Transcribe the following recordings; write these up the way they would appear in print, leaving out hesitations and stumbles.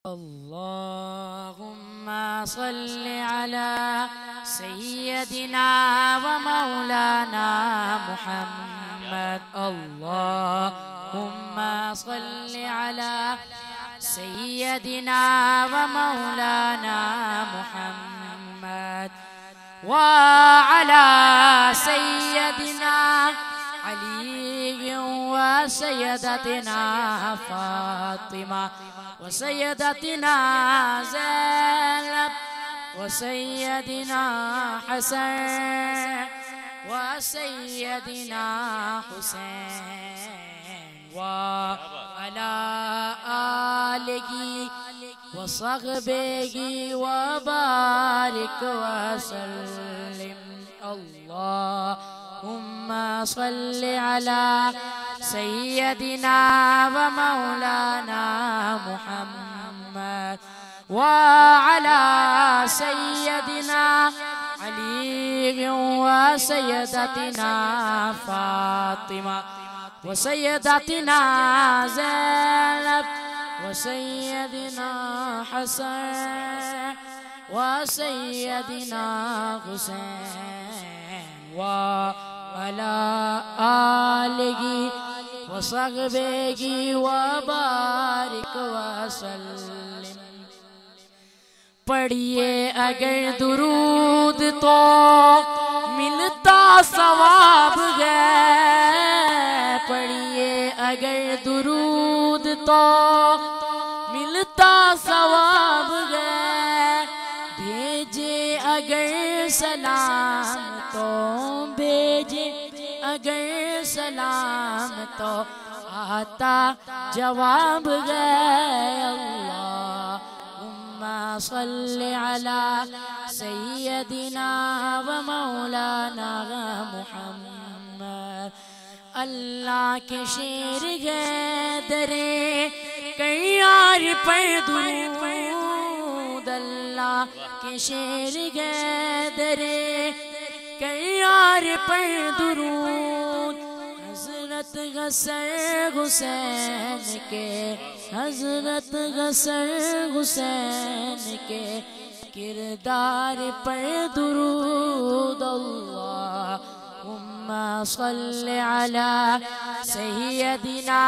اللهم صل على سيدنا ومولانا محمد. اللهم صل على سيدنا ومولانا محمد وعلى سيدنا علي وسيدتنا فاطمة وسيدتنا زينب وسيدنا حسن وسيدنا حسين وعلى آله وصحبه وبارك وسلم. اللهم صل على سيدنا ومولانا محمد وعلى سيدنا علي وسيدتنا فاطمة وسيدتنا زينب وسيدنا حسن وسيدنا حسين وعلى آله وصحبه وبارك وسلم. پڑھیے اگر درود تو ملتا ثواب ہے، پڑھیے اگر درود تو ملتا ثواب ہے، بھیجے اگر سلام تو بھیجے اگر سلام تو آتا جواب ہے. اللہم صل علی سیدنا ومولانا محمد. اللہ کے شیر ہے درے کیار پر درود، اللہ کے شیر ہے درے کیار پر درود. حضرت حسن حسین کے حضرت حسن حسین کے کردار پر درود. اللہم صل علی سیدنا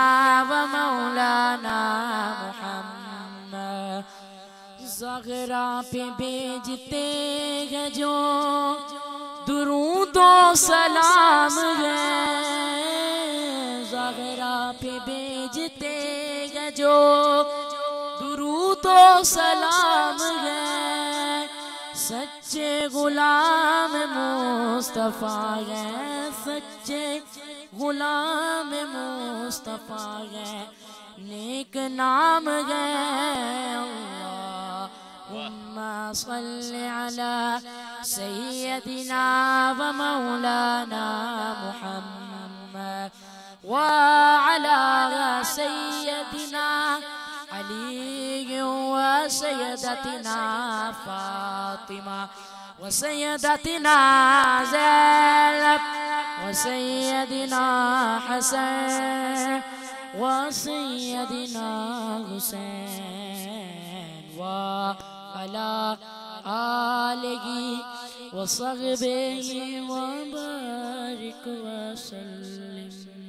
ومولانا محمد. زہرا پہ بھیجتے ہیں جو درود و سلام ہے، زہرا پہ بھیجتے ہیں جو درود و سلام ہے، سچے غلام مصطفیٰ ہیں، سچے غلام مصطفیٰ ہیں، نیک نام ہے. اللہم صل علی سیدنا ومولانا محمد وعلى سيدنا علي وسيدتنا فاطمة وسيدتنا زينب وسيدنا حسن وسيدنا حسين وعلى آله وصحبه وبارك وسلم.